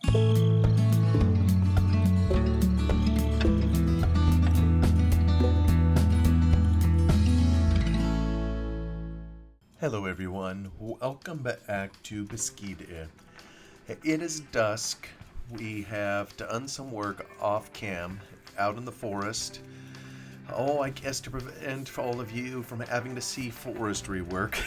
Hello everyone, welcome back to Beskidy. It is dusk. We have done some work off cam out in the forest. Oh, I guess to prevent all of you from having to see forestry work.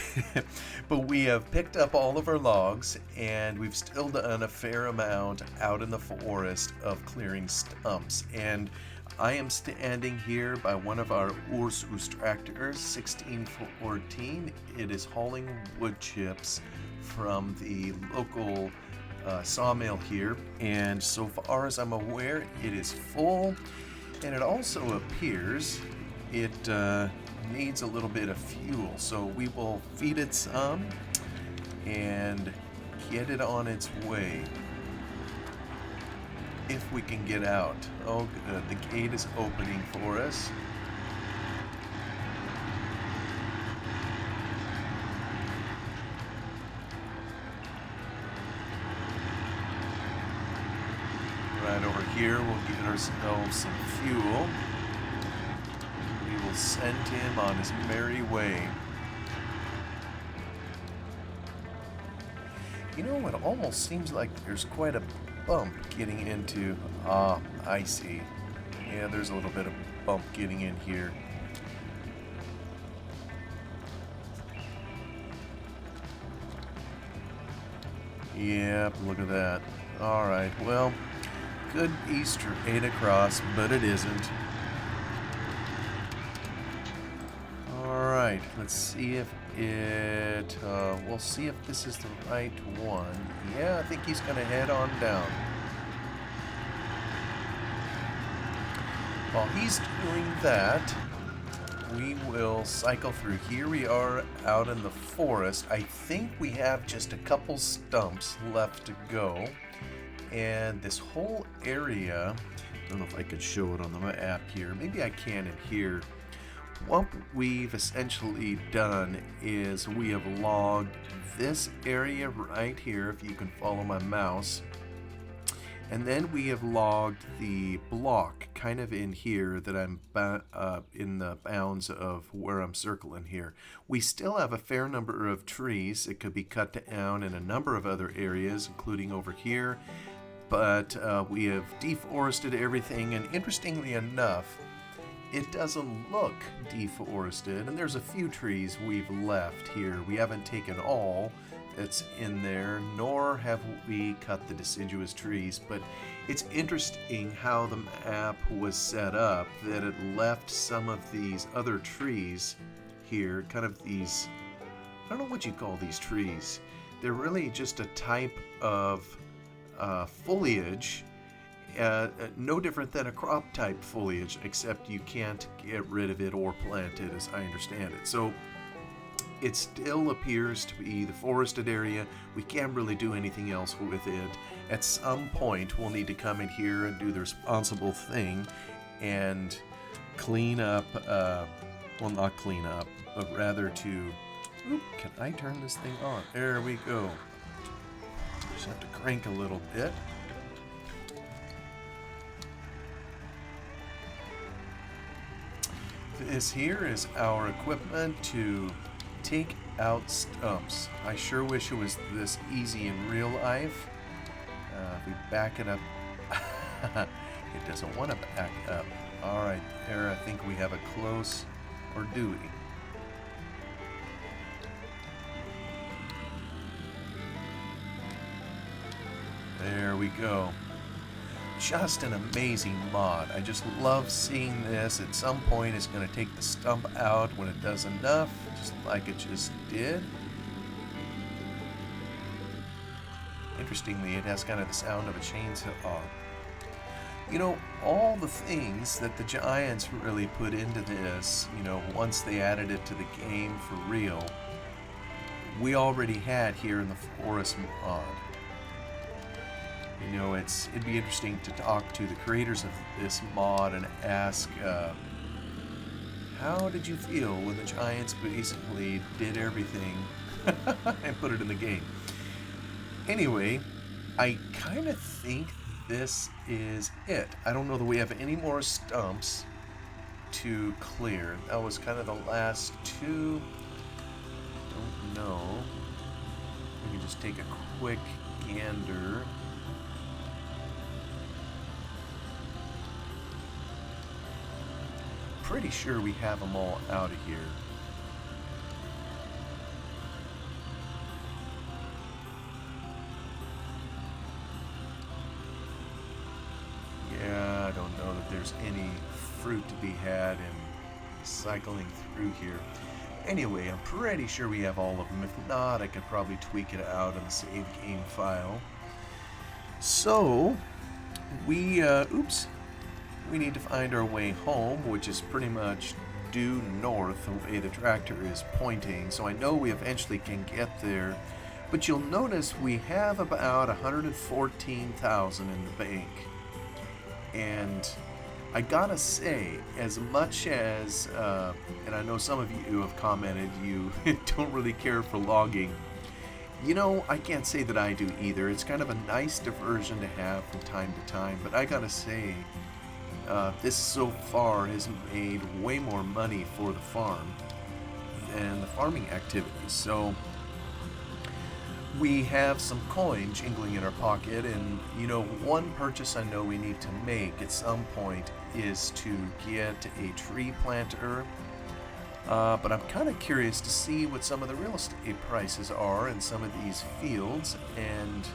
But we have picked up all of our logs and we've still done a fair amount out in the forest of clearing stumps. And I am standing here by one of our Ursus tractors, 1614. It is hauling wood chips from the local sawmill here, and so far as I'm aware, it is full, and it also appears it needs a little bit of fuel, so we will feed it some and get it on its way. If we can get out. Oh good, the gate is opening for us. Right over here we'll get ourselves some fuel. We will send him on his merry way. You know, it almost seems like there's quite a bump getting into... I see. Yeah, there's a little bit of bump getting in here. Yep, look at that. Alright, well, could be straight across, but it isn't. Alright, let's see if it... we'll see if this is the right one. Yeah, I think he's going to head on down. While he's doing that, we will cycle through. Here we are out in the forest. I think we have just a couple stumps left to go. And this whole area, I don't know if I could show it on the map here. Maybe I can in here. What we've essentially done is we have logged this area right here, if you can follow my mouse. And then we have logged the block kind of in here that I'm in the bounds of where I'm circling here. We still have a fair number of trees that could be cut down in a number of other areas, including over here. But we have deforested everything, and interestingly enough, it doesn't look deforested, and there's a few trees we've left here. We haven't taken all that's in there, nor have we cut the deciduous trees, but it's interesting how the map was set up, that it left some of these other trees here, kind of these, I don't know what you call these trees. They're really just a type of foliage, no different than a crop type foliage, except you can't get rid of it or plant it, as I understand it. So it still appears to be the forested area. We can't really do anything else with it. At some point, we'll need to come in here and do the responsible thing and clean up, well, not clean up, but rather to... Oop, can I turn this thing on? There we go. Just have to crank a little bit. This here is our equipment to take out stumps. I sure wish it was this easy in real life. If we back it up, it doesn't want to back up. Alright, there I think we have a close, or do we? There we go. Just an amazing mod. I just love seeing this. At some point it's going to take the stump out when it does enough, just like it just did. Interestingly, it has kind of the sound of a chainsaw. You know, all the things that the Giants really put into this, you know, once they added it to the game for real, we already had here in the Forest mod. You know, it'd be interesting to talk to the creators of this mod and ask, how did you feel when the Giants basically did everything and put it in the game? Anyway, I kind of think this is it. I don't know that we have any more stumps to clear. That was kind of the last two. Don't know. Let me just take a quick gander. Pretty sure we have them all out of here. Yeah, I don't know that there's any fruit to be had in cycling through here. Anyway, I'm pretty sure we have all of them. If not, I could probably tweak it out in the save game file. So, we need to find our way home, which is pretty much due north the way the tractor is pointing. So I know we eventually can get there. But you'll notice we have about 114,000 in the bank. And I gotta say, as much as, and I know some of you have commented you don't really care for logging, you know, I can't say that I do either. It's kind of a nice diversion to have from time to time, but I gotta say, this so far has made way more money for the farm than the farming activities. So we have some coin jingling in our pocket, and you know, one purchase I know we need to make at some point is to get a tree planter, but I'm kind of curious to see what some of the real estate prices are in some of these fields, and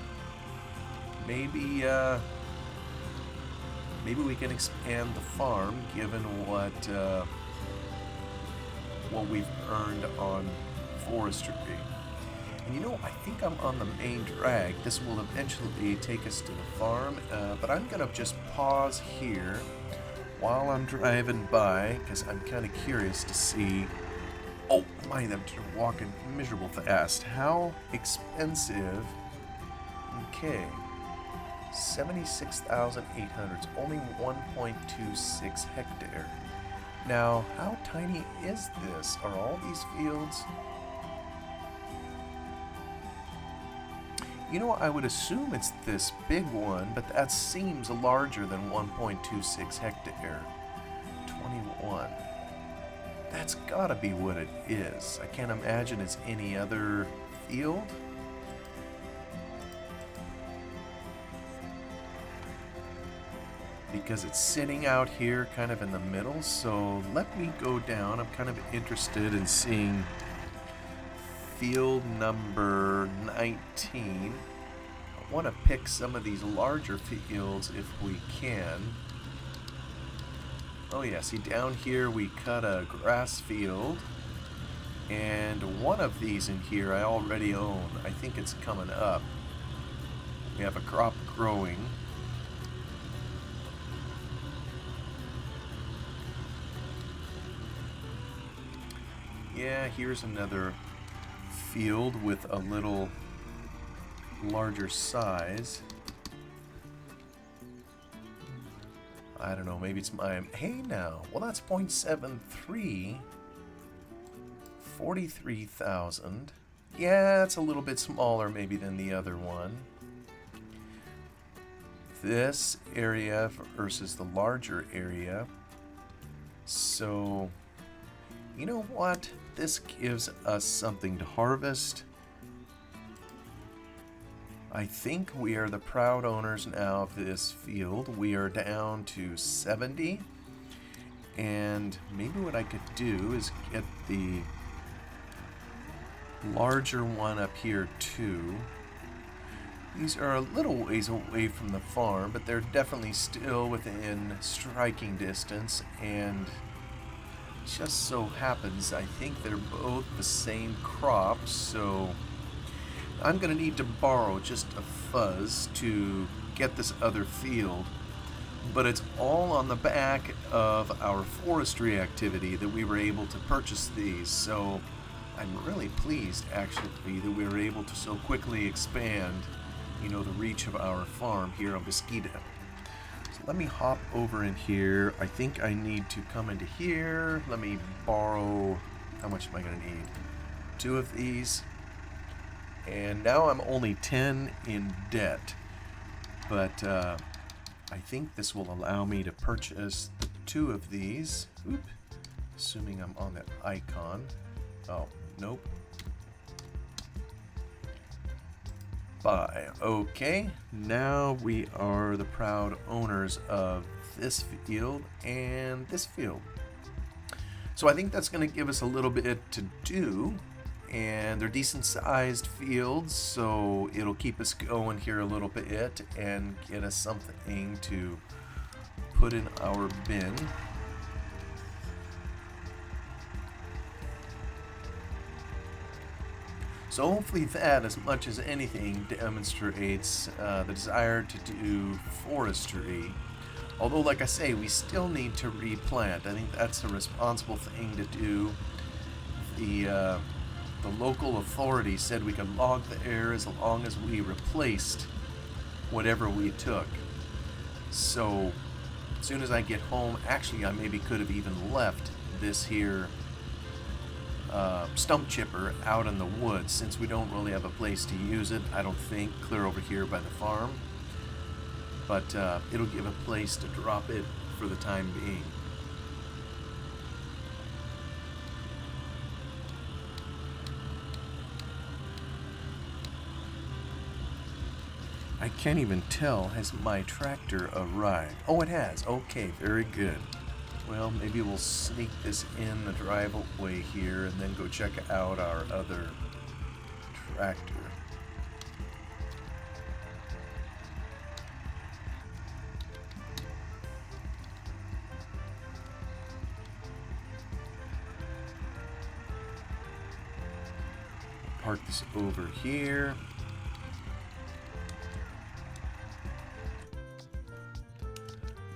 maybe we can expand the farm given what we've earned on forestry. And you know, I think I'm on the main drag. This will eventually take us to the farm, but I'm gonna just pause here while I'm driving by, because I'm kind of curious to see, oh my, I'm walking miserable fast, how expensive, okay, 76,800, it's only 1.26 hectare. Now, how tiny is this? Are all these fields? You know, I would assume it's this big one, but that seems larger than 1.26 hectare. 21. That's gotta be what it is. I can't imagine it's any other field. Because it's sitting out here kind of in the middle, so let me go down. I'm kind of interested in seeing field number 19. I want to pick some of these larger fields if we can. Oh yeah, see down here we cut a grass field, and one of these in here I already own. I think it's coming up. We have a crop growing. Yeah, here's another field with a little larger size. I don't know, maybe it's my, hey now, well that's 0.73, 43,000. Yeah, it's a little bit smaller maybe than the other one. This area versus the larger area. So, you know what? This gives us something to harvest. I think we are the proud owners now of this field. We are down to 70. And maybe what I could do is get the larger one up here too. These are a little ways away from the farm, but they're definitely still within striking distance, and just so happens I think they're both the same crop, so I'm gonna need to borrow just a fuzz to get this other field, but it's all on the back of our forestry activity that we were able to purchase these. So I'm really pleased actually that we were able to so quickly expand, you know, the reach of our farm here on Beskidy. So let me hop over in here. I think I need to come into here. Let me borrow, how much am I gonna need? 2 of these. And now I'm only 10 in debt. But I think this will allow me to purchase 2 of these. Oop. Assuming I'm on that icon. Oh, nope. Buy. Okay, now we are the proud owners of this field and this field. So I think that's going to give us a little bit to do, and they're decent sized fields, so it'll keep us going here a little bit and get us something to put in our bin. So hopefully that, as much as anything, demonstrates the desire to do forestry. Although, like I say, we still need to replant. I think that's a responsible thing to do. The local authority said we could log the air as long as we replaced whatever we took. So as soon as I get home, actually I maybe could have even left this here stump chipper out in the woods, since we don't really have a place to use it, I don't think, clear over here by the farm. But it'll give a place to drop it for the time being. I can't even tell, has my tractor arrived? Oh, it has. Okay, very good. Well, maybe we'll sneak this in the driveway here and then go check out our other tractor. Park this over here.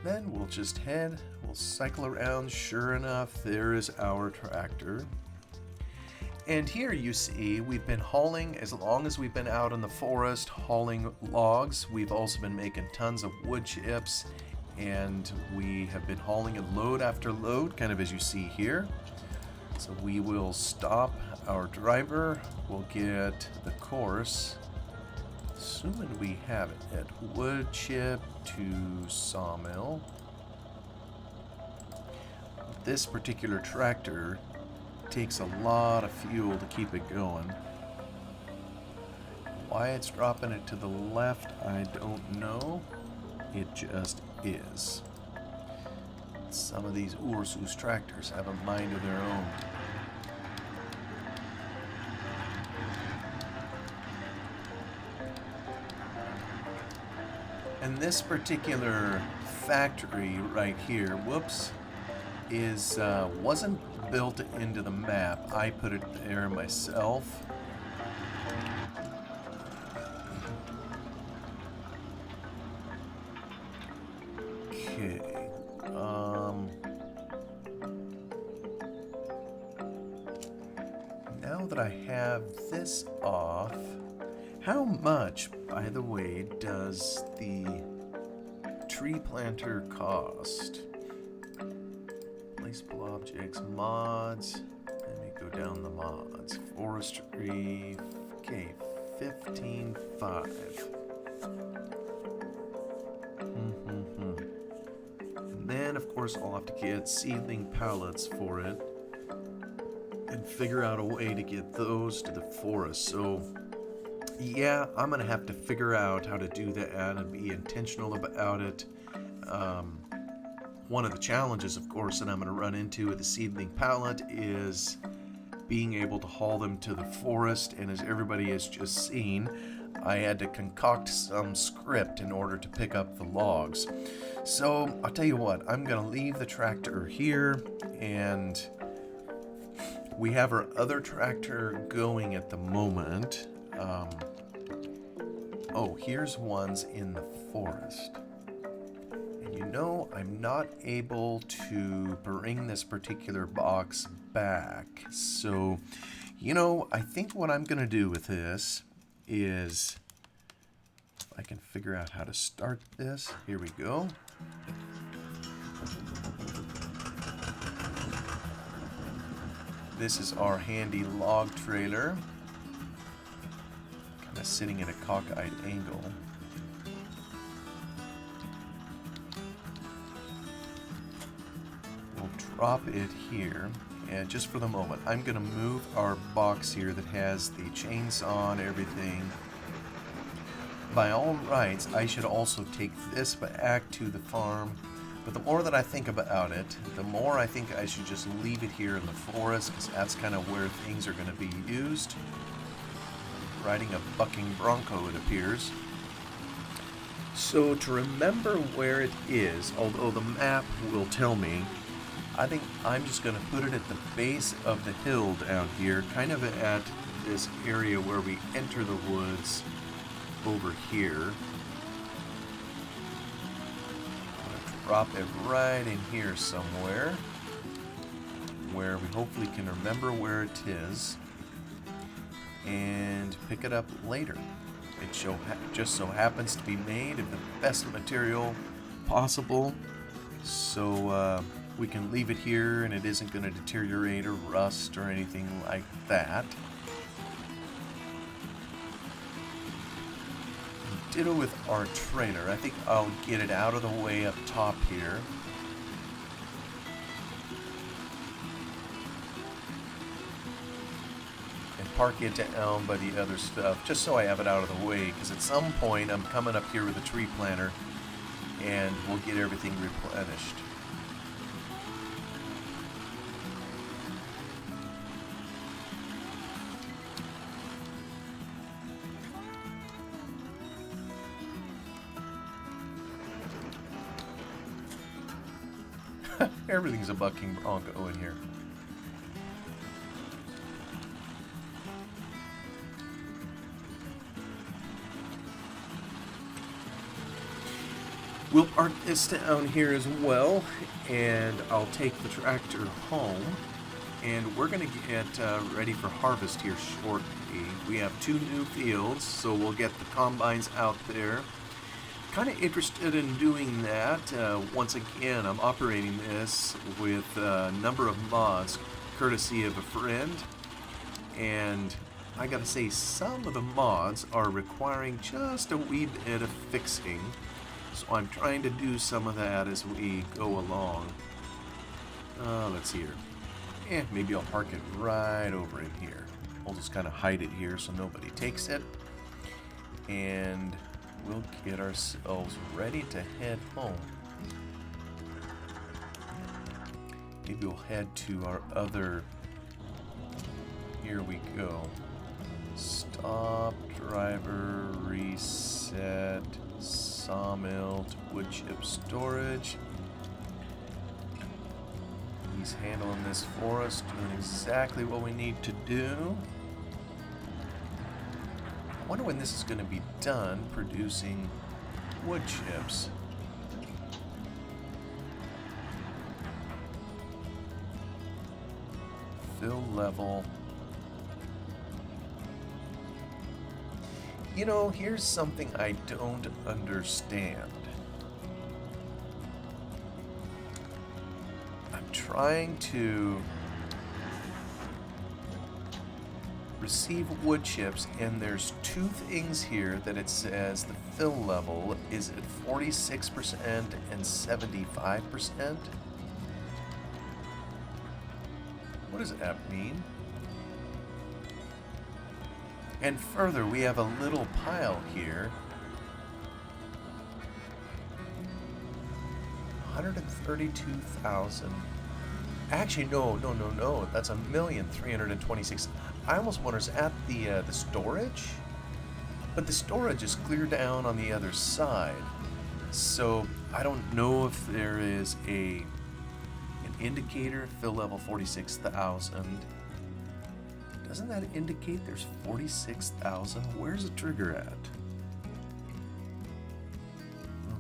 Then we'll just we'll cycle around. Sure enough, there is our tractor. And here you see we've been hauling, as long as we've been out in the forest hauling logs. We've also been making tons of wood chips, and we have been hauling it load after load, kind of as you see here. So we will stop our driver. We'll get the course, assuming we have it, at wood chip to sawmill. This particular tractor takes a lot of fuel to keep it going. Why it's dropping it to the left, I don't know. It just is. Some of these Ursus tractors have a mind of their own. And this particular factory right here, whoops, is wasn't built into the map. I put it there myself. Okay. Now that I have this off, how much, by the way, does the tree planter cost? Placeable objects, mods. Let me go down the mods. Forestry. Okay, 15.5. And then, of course, I'll have to get seedling pallets for it and figure out a way to get those to the forest. So yeah, I'm gonna have to figure out how to do that and be intentional about it. One of the challenges, of course, that I'm gonna run into with the seedling pallet is being able to haul them to the forest. And as everybody has just seen, I had to concoct some script in order to pick up the logs. So I'll tell you what, I'm gonna leave the tractor here, and we have our other tractor going at the moment. Oh, here's ones in the forest. And you know, I'm not able to bring this particular box back. So, you know, I think what I'm gonna do with this is, if I can figure out how to start this, here we go. This is our handy log trailer, kind of sitting at a cockeyed angle. drop it here. And just for the moment, I'm going to move our box here that has the chainsaw and everything. By all rights, I should also take this back to the farm. But the more that I think about it, the more I think I should just leave it here in the forest, because that's kind of where things are going to be used. Riding a bucking bronco, it appears. So to remember where it is, although the map will tell me, I think I'm just going to put it at the base of the hill down here, kind of at this area where we enter the woods over here. Drop it right in here somewhere, where we hopefully can remember where it is and pick it up later. It just so happens to be made of the best material possible, so we can leave it here and it isn't going to deteriorate or rust or anything like that. Ditto with our trailer. I think I'll get it out of the way up top here. And park it down by the other stuff, just so I have it out of the way, because at some point I'm coming up here with a tree planter and we'll get everything replenished. Everything's a bucking bronco in here. We'll park this down here as well, and I'll take the tractor home, and we're going to get ready for harvest here shortly. We have 2 new fields, so we'll get the combines out there. Kind of interested in doing that. Once again, I'm operating this with a number of mods courtesy of a friend, and I gotta say, some of the mods are requiring just a wee bit of fixing, so I'm trying to do some of that as we go along. Let's see here. Maybe I'll park it right over in here. I'll just kind of hide it here so nobody takes it, and we'll get ourselves ready to head home. Maybe we'll head to our other... Here we go. Stop, driver, reset, sawmill to wood chip storage. He's handling this for us, doing exactly what we need to do. I wonder when this is going to be done producing wood chips. Fill level. You know, here's something I don't understand. I'm trying to receive wood chips, and there's 2 things here that it says the fill level is at 46% and 75%. What does that mean? And further, we have a little pile here. 132,000. Actually, no. That's 1,326,000. I almost wonder, is that the storage? But the storage is clear down on the other side. So I don't know if there is an indicator, fill level 46,000. Doesn't that indicate there's 46,000? Where's the trigger at?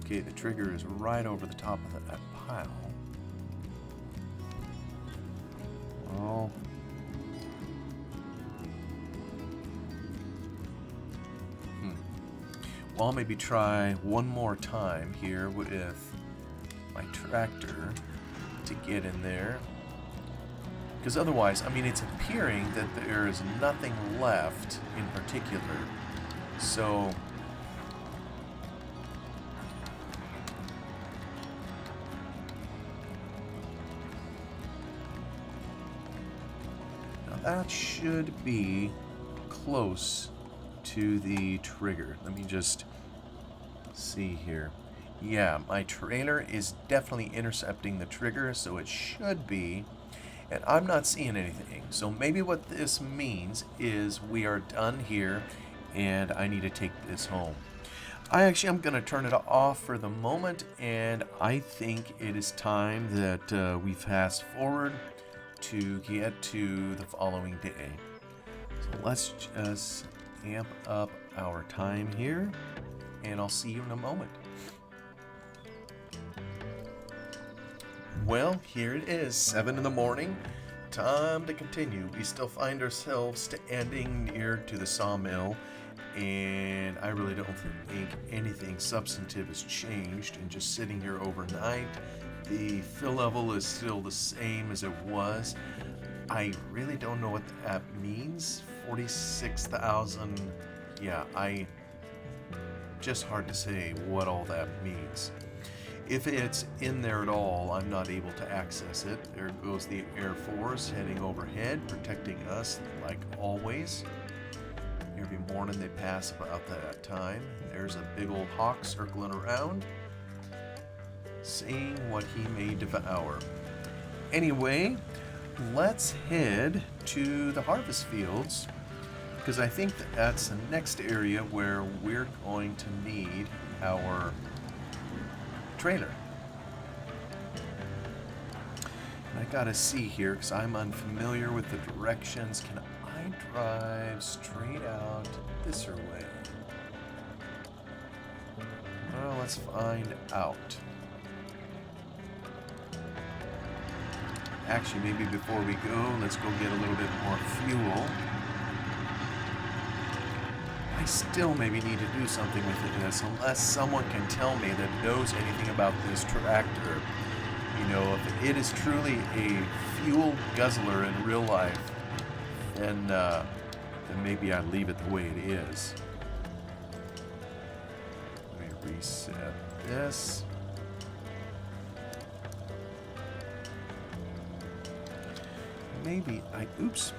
Okay, the trigger is right over the top of that pile. Oh. Well, I'll maybe try one more time here with my tractor to get in there. Because otherwise, I mean, it's appearing that there is nothing left in particular. So that should be close to the trigger. Let me just see here. Yeah, my trailer is definitely intercepting the trigger, so it should be. And I'm not seeing anything. So maybe what this means is we are done here and I need to take this home. I'm going to turn it off for the moment, and I think it is time that we fast forward to get to the following day. So let's just amp up our time here, and I'll see you in a moment. Well, here it is, 7 in the morning. Time to continue. We still find ourselves standing near to the sawmill, and I really don't think anything substantive has changed. And just sitting here overnight, the fill level is still the same as it was. I really don't know what that means. 46,000. Yeah, just hard to say what all that means. If it's in there at all, I'm not able to access it. There goes the Air Force heading overhead, protecting us like always. Every morning they pass about that time. There's a big old hawk circling around, seeing what he may devour. Anyway, let's head to the harvest fields, because I think that's the next area where we're going to need our trailer. And I gotta see here because I'm unfamiliar with the directions. Can I drive straight out this way? Well, let's find out. Actually, maybe before we go, let's go get a little bit more fuel. I still maybe need to do something with this, unless someone can tell me that knows anything about this tractor. You know, if it is truly a fuel guzzler in real life, then maybe I leave it the way it is. Let me reset this. Maybe oops.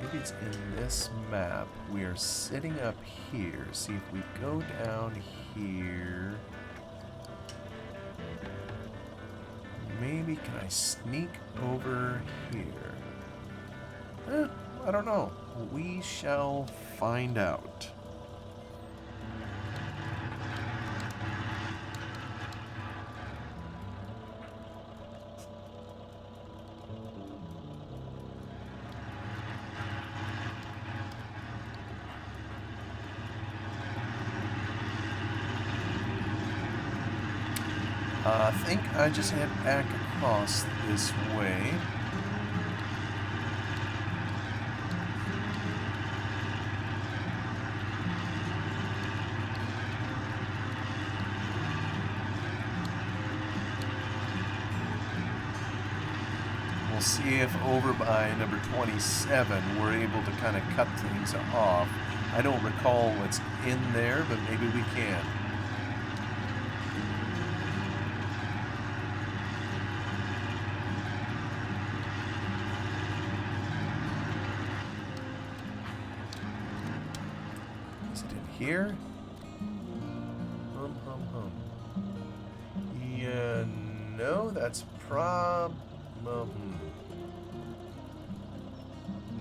Maybe it's in this map. We are sitting up here. See if we go down here. Maybe can I sneak over here? I don't know. We shall find out. I think I just head back across this way. We'll see if over by number 27 we're able to kind of cut things off. I don't recall what's in there, but maybe we can. Here? Yeah, no, that's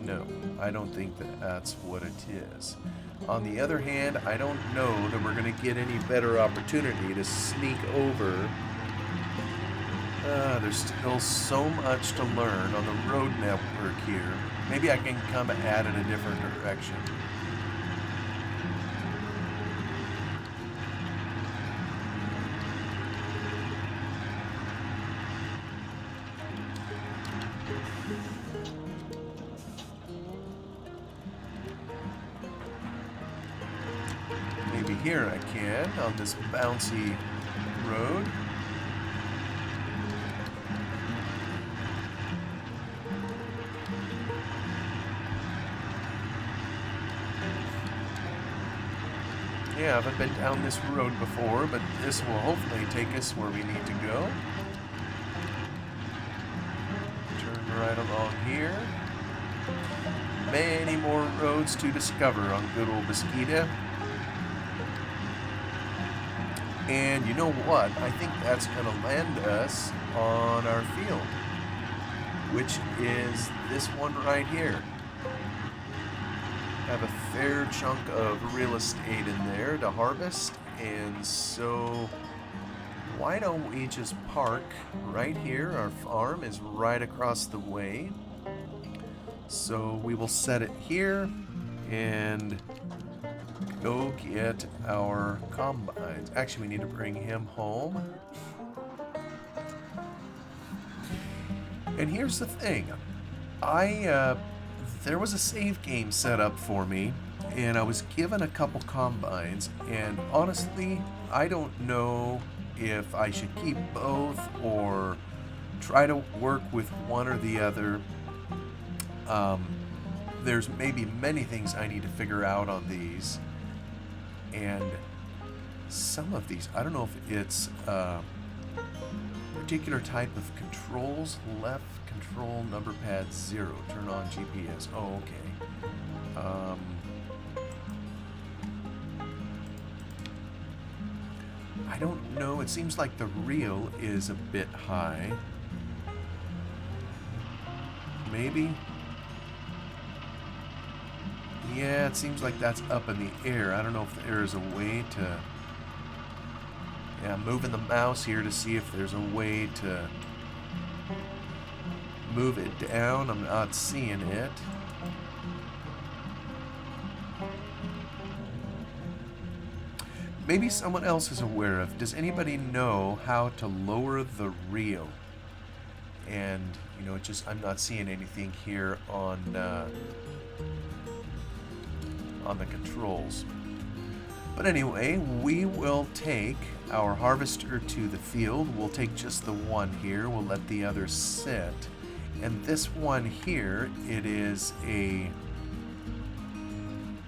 no, I don't think that's what it is. On the other hand, I don't know that we're going to get any better opportunity to sneak over. There's still so much to learn on the road network here. Maybe I can come at it a different direction. Maybe here I can, on this bouncy road. Yeah, I haven't been down this road before, but this will hopefully take us where we need to go. right along here. Many more roads to discover on good old Beskidy. And you know what? I think that's going to land us on our field, which is this one right here. Have a fair chunk of real estate in there to harvest, and so why don't we just park right here? Our farm is right across the way, so we will set it here and go get our combines. Actually, we need to bring him home. And here's the thing. There was a save game set up for me, and I was given a couple combines, and honestly, I don't know if I should keep both or try to work with one or the other. There's maybe many things I need to figure out on these, and some of these, I don't know if it's a particular type of controls. Left control number pad 0, turn on GPS. Oh, okay. I don't know, it seems like the reel is a bit high. Maybe? Yeah, it seems like that's up in the air. I don't know if there is a way to... Yeah, I'm moving the mouse here to see if there's a way to move it down. I'm not seeing it. Maybe someone else is aware of. Does anybody know how to lower the reel? And, you know, I'm not seeing anything here on the controls. But anyway, we will take our harvester to the field. We'll take just the one here. We'll let the other sit. And this one here, it is a...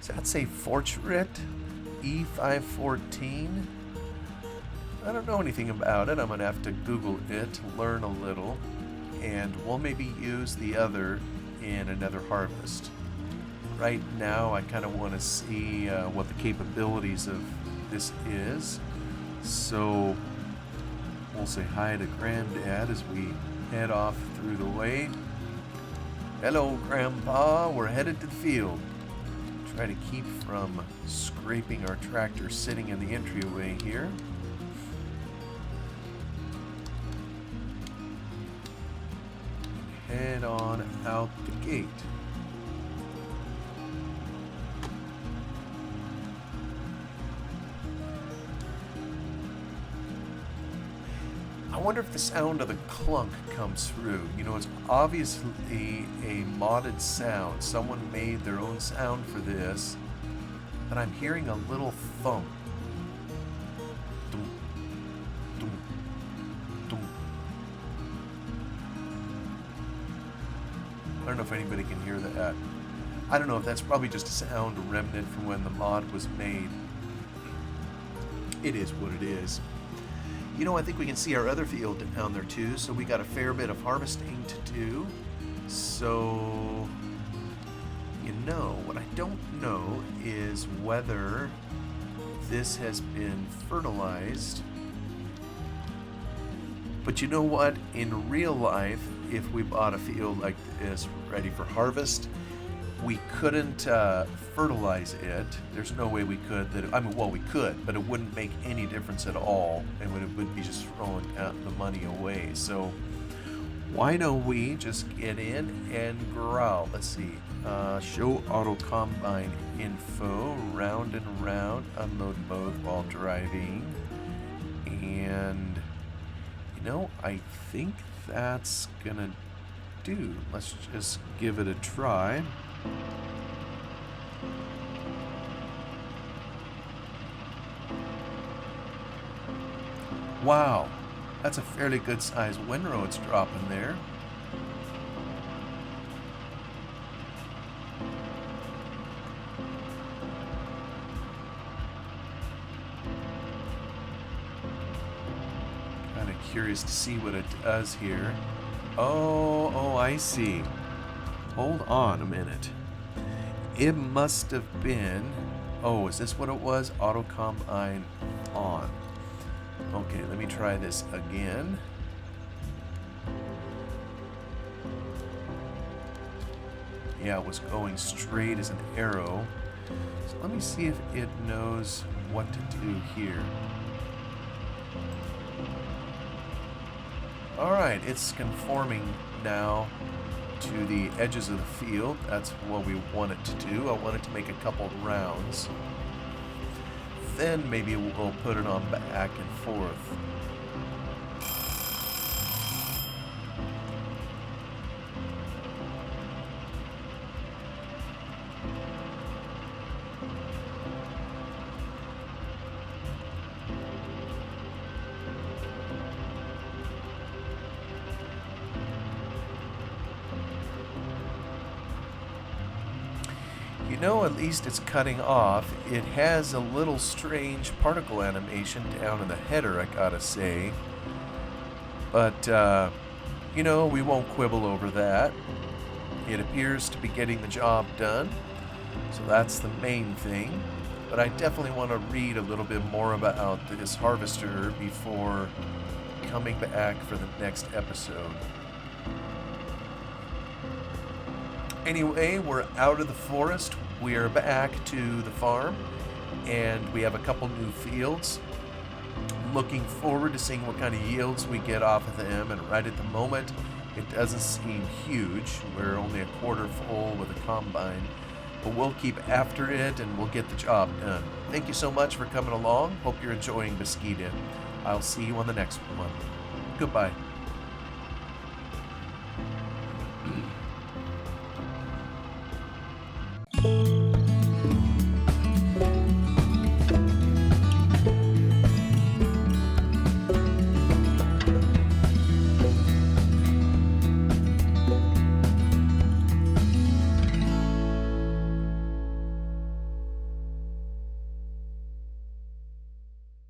Does that say Fortschritt E514? I don't know anything about it. I'm going to have to Google it, learn a little, and we'll maybe use the other in another harvest. Right now, I kind of want to see what the capabilities of this is. So we'll say hi to Granddad as we head off through the way. Hello, Grandpa. We're headed to the field. Try to keep from scraping our tractor sitting in the entryway here. Head on out the gate. I wonder if the sound of the clunk comes through. You know, it's obviously a modded sound. Someone made their own sound for this, but I'm hearing a little thump. Dum, dum, dum. I don't know if anybody can hear that. I don't know if that's probably just a sound remnant from when the mod was made. It is what it is. You know, I think we can see our other field down there too, so we got a fair bit of harvesting to do. So, you know, what I don't know is whether this has been fertilized. But you know what? In real life, if we bought a field like this ready for harvest, we couldn't fertilize it. There's no way we could. Well, we could, but it wouldn't make any difference at all, and it would be just throwing the money away. So why don't we just get in and growl? Let's see. Show auto combine info, round and round, unload mode while driving, and you know, I think that's gonna do. Let's just give it a try. Wow, that's a fairly good sized windrow it's dropping there. Kind of curious to see what it does here. Oh, I see. Hold on a minute. It must have been... Oh, is this what it was? Auto combine on. Okay, let me try this again. Yeah, it was going straight as an arrow. So let me see if it knows what to do here. Alright, it's conforming now to the edges of the field. That's what we want it to do. I want it to make a couple rounds. Then maybe we'll put it on back and forth. You know, at least it's cutting off. It has a little strange particle animation down in the header, I gotta say. But, you know, we won't quibble over that. It appears to be getting the job done, so that's the main thing. But I definitely want to read a little bit more about this harvester before coming back for the next episode. Anyway, we're out of the forest. We are back to the farm, and we have a couple new fields. Looking forward to seeing what kind of yields we get off of them, and right at the moment, it doesn't seem huge. We're only a quarter full with a combine, but we'll keep after it, and we'll get the job done. Thank you so much for coming along. Hope you're enjoying Beskidy. I'll see you on the next one. Goodbye.